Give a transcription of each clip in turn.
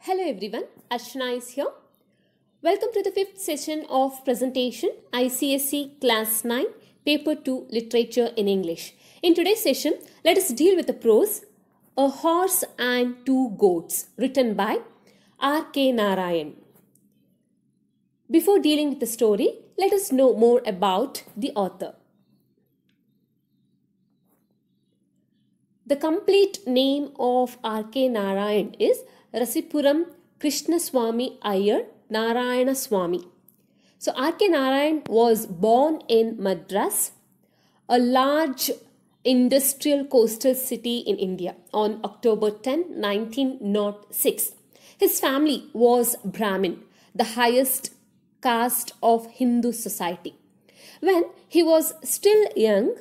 Hello everyone, Archana is here. Welcome to the fifth session of presentation ICSE Class 9 Paper 2 Literature in English. In today's session, let us deal with the prose A Horse and Two Goats written by R.K. Narayan. Before dealing with the story, let us know more about the author. The complete name of R.K. Narayan is Rasipuram Krishnaswamy Iyer Narayana Swamy. So R.K. Narayan was born in Madras, a large industrial coastal city in India, on October 10, 1906. His family was Brahmin, the highest caste of Hindu society. When he was still young,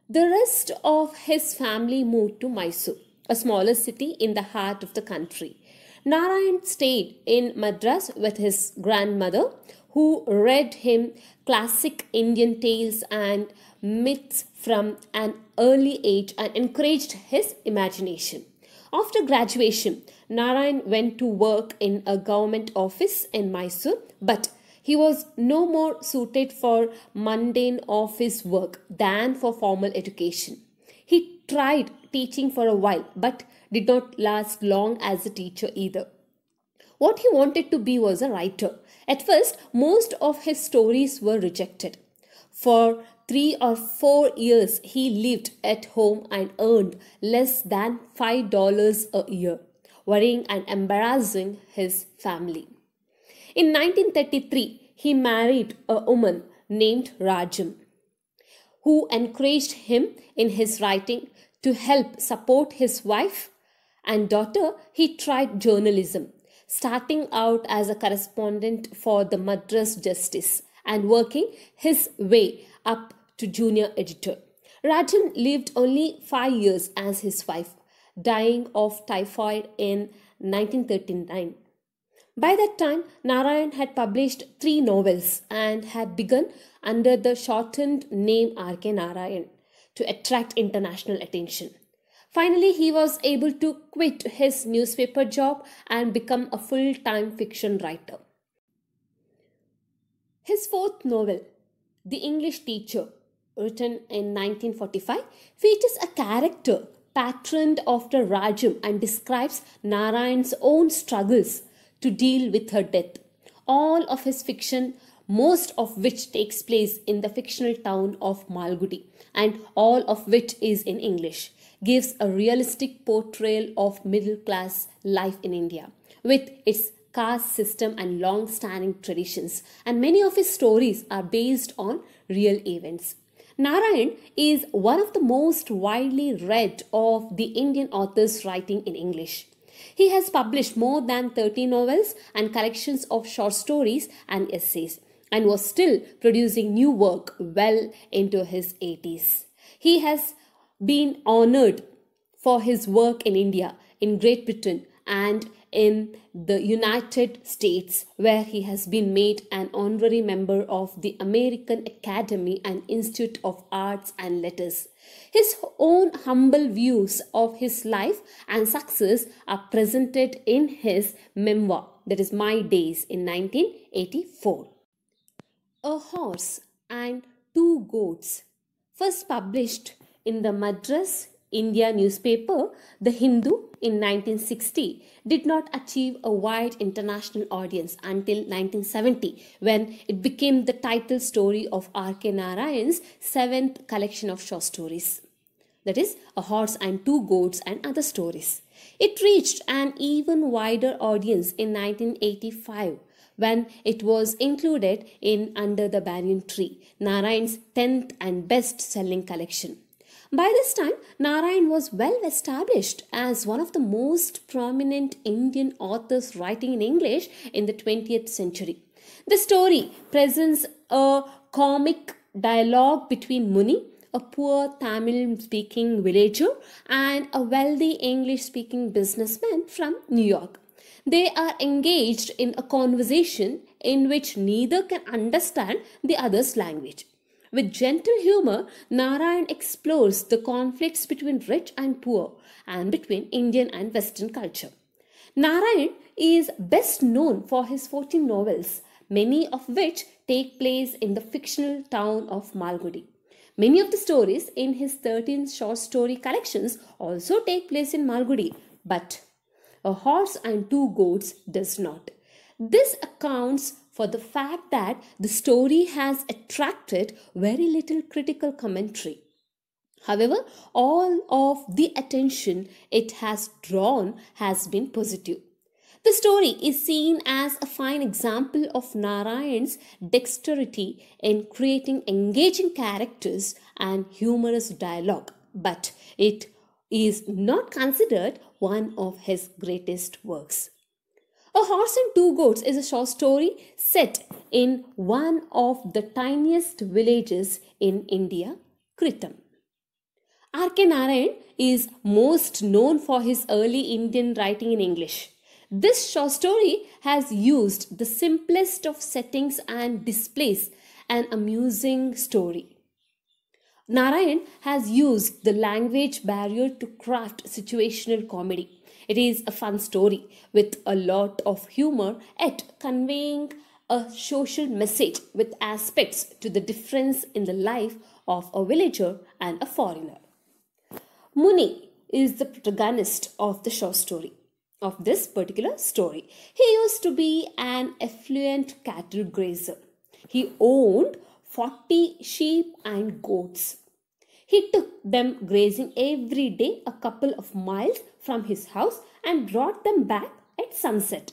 the rest of his family moved to Mysore, a smaller city in the heart of the country. Narayan stayed in Madras with his grandmother, who read him classic Indian tales and myths from an early age and encouraged his imagination. After graduation, Narayan went to work in a government office in Mysore, but he was no more suited for mundane office work than for formal education. He tried teaching for a while, but did not last long as a teacher either. What he wanted to be was a writer. At first, most of his stories were rejected. For 3 or 4 years, he lived at home and earned less than $5 a year, worrying and embarrassing his family. In 1933, he married a woman named Rajam, who encouraged him in his writing. To help support his wife and daughter, he tried journalism, starting out as a correspondent for the Madras Justice and working his way up to junior editor. Rajam lived only 5 years as his wife, dying of typhoid in 1939. By that time, Narayan had published 3 novels and had begun under the shortened name R.K. Narayan to attract international attention. Finally, he was able to quit his newspaper job and become a full-time fiction writer. His 4th novel, The English Teacher, written in 1945, features a character patterned after Rajam and describes Narayan's own struggles to deal with her death. All of his fiction, most of which takes place in the fictional town of Malgudi, and all of which is in English, gives a realistic portrayal of middle-class life in India, with its caste system and long-standing traditions, and many of his stories are based on real events. Narayan is one of the most widely read of the Indian authors writing in English. He has published more than 30 novels and collections of short stories and essays, and was still producing new work well into his 80s. He has been honored for his work in India, in Great Britain, and in the United States, where he has been made an honorary member of the American Academy and Institute of Arts and Letters. His own humble views of his life and success are presented in his memoir, that is My Days, in 1984. A Horse and Two Goats, first published in the Madras India newspaper, The Hindu, in 1960, did not achieve a wide international audience until 1970, when it became the title story of R.K. Narayan's 7th collection of short stories, that is, A Horse and Two Goats and Other Stories. It reached an even wider audience in 1985, when it was included in Under the Banyan Tree, Narayan's 10th and best-selling collection. By this time, Narayan was well established as one of the most prominent Indian authors writing in English in the 20th century. The story presents a comic dialogue between Muni, a poor Tamil-speaking villager, and a wealthy English-speaking businessman from New York. They are engaged in a conversation in which neither can understand the other's language. With gentle humor, Narayan explores the conflicts between rich and poor and between Indian and Western culture. Narayan is best known for his 14 novels, many of which take place in the fictional town of Malgudi. Many of the stories in his 13 short story collections also take place in Malgudi, but A Horse and Two Goats does not. This accounts for the fact that the story has attracted very little critical commentary. However, all of the attention it has drawn has been positive. The story is seen as a fine example of Narayan's dexterity in creating engaging characters and humorous dialogue, but it is not considered one of his greatest works. A Horse and Two Goats is a short story set in one of the tiniest villages in India, Kritam. R.K. Narayan is most known for his early Indian writing in English. This short story has used the simplest of settings and displays an amusing story. Narayan has used the language barrier to craft situational comedy. It is a fun story with a lot of humor, yet conveying a social message with aspects to the difference in the life of a villager and a foreigner. Muni is the protagonist of the short story. Of this particular story, he used to be an affluent cattle grazer. He owned 40 sheep and goats. He took them grazing every day a couple of miles from his house and brought them back at sunset.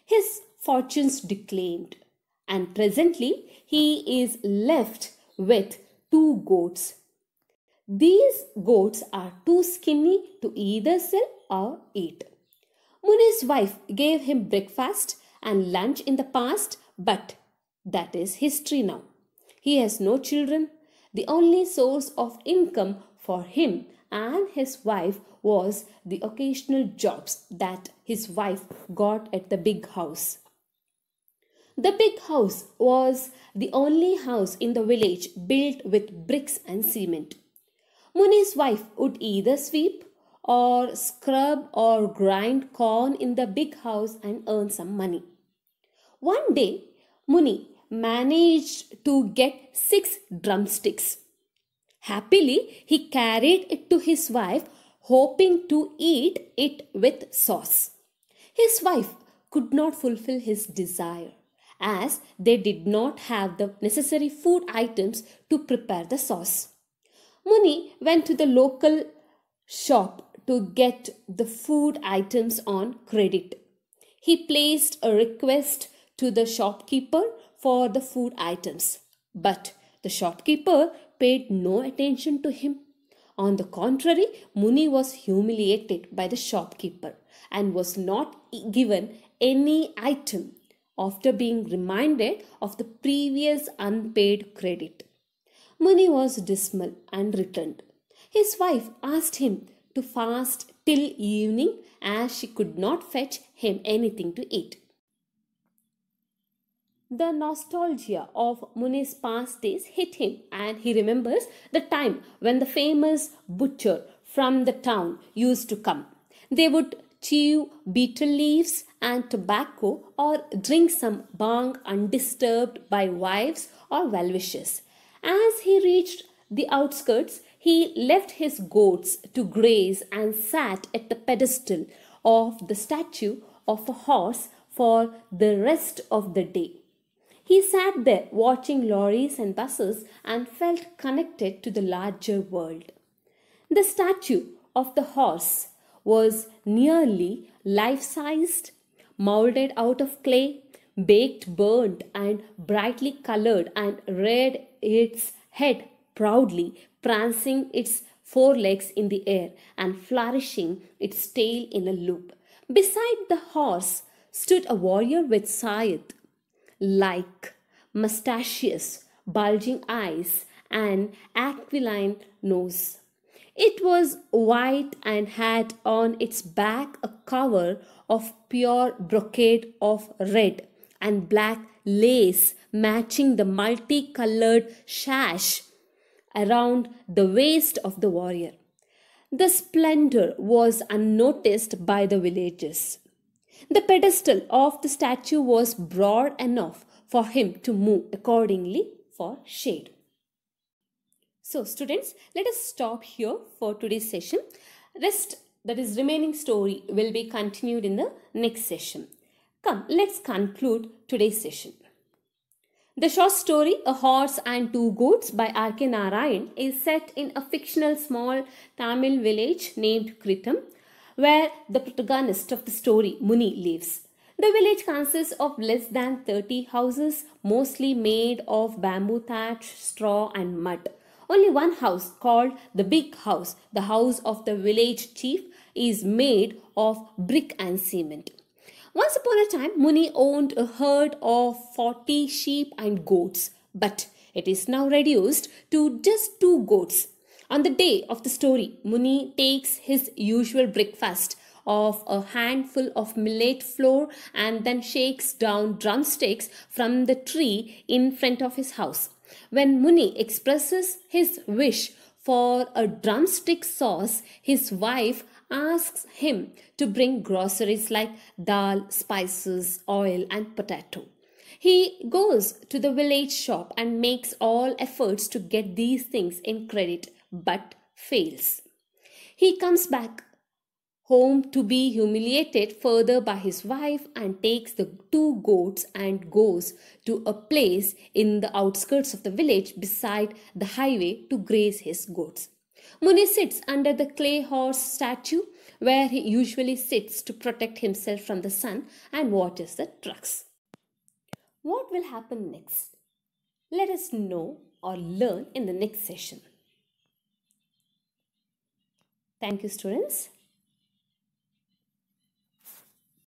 His fortunes declined, and presently he is left with two goats. These goats are too skinny to either sell or eat. Muni's wife gave him breakfast and lunch in the past, but that is history now. He has no children. The only source of income for him and his wife was the occasional jobs that his wife got at the big house. The big house was the only house in the village built with bricks and cement. Muni's wife would either sweep or scrub or grind corn in the big house and earn some money. One day, Muni managed to get 6 drumsticks. Happily, he carried it to his wife, hoping to eat it with sauce. His wife could not fulfill his desire, as they did not have the necessary food items to prepare the sauce. Muni went to the local shop to get the food items on credit. He placed a request to the shopkeeper for the food items, but the shopkeeper paid no attention to him. On the contrary, Muni was humiliated by the shopkeeper and was not given any item after being reminded of the previous unpaid credit. Muni was dismal and returned. His wife asked him to fast till evening as she could not fetch him anything to eat. The nostalgia of Muni's past days hit him, and he remembers the time when the famous butcher from the town used to come. They would chew betel leaves and tobacco or drink some bhang undisturbed by wives or well-wishers. As he reached the outskirts, he left his goats to graze and sat at the pedestal of the statue of a horse for the rest of the day. He sat there watching lorries and buses and felt connected to the larger world. The statue of the horse was nearly life-sized, molded out of clay, baked, burnt, and brightly colored, and reared its head proudly, prancing its forelegs in the air and flourishing its tail in a loop. Beside the horse stood a warrior with scythe, like mustachious, bulging eyes, and aquiline nose. It was white and had on its back a cover of pure brocade of red and black lace matching the multicolored sash around the waist of the warrior. The splendor was unnoticed by the villagers. The pedestal of the statue was broad enough for him to move accordingly for shade. So students, let us stop here for today's session. Rest, that is remaining story, will be continued in the next session. Come, let's conclude today's session. The short story A Horse and Two Goats by R.K. Narayan is set in a fictional small Tamil village named Kritam, where the protagonist of the story, Muni, lives. The village consists of less than 30 houses, mostly made of bamboo thatch, straw and mud. Only one house, called the Big House, the house of the village chief, is made of brick and cement. Once upon a time, Muni owned a herd of 40 sheep and goats, but it is now reduced to just 2 goats. On the day of the story, Muni takes his usual breakfast of a handful of millet flour and then shakes down drumsticks from the tree in front of his house. When Muni expresses his wish for a drumstick sauce, his wife asks him to bring groceries like dal, spices, oil and potato. He goes to the village shop and makes all efforts to get these things in credit but fails. He comes back home to be humiliated further by his wife and takes the 2 goats and goes to a place in the outskirts of the village beside the highway to graze his goats. Muni sits under the clay horse statue where he usually sits to protect himself from the sun and watches the trucks. What will happen next? Let us know or learn in the next session. Thank you, students.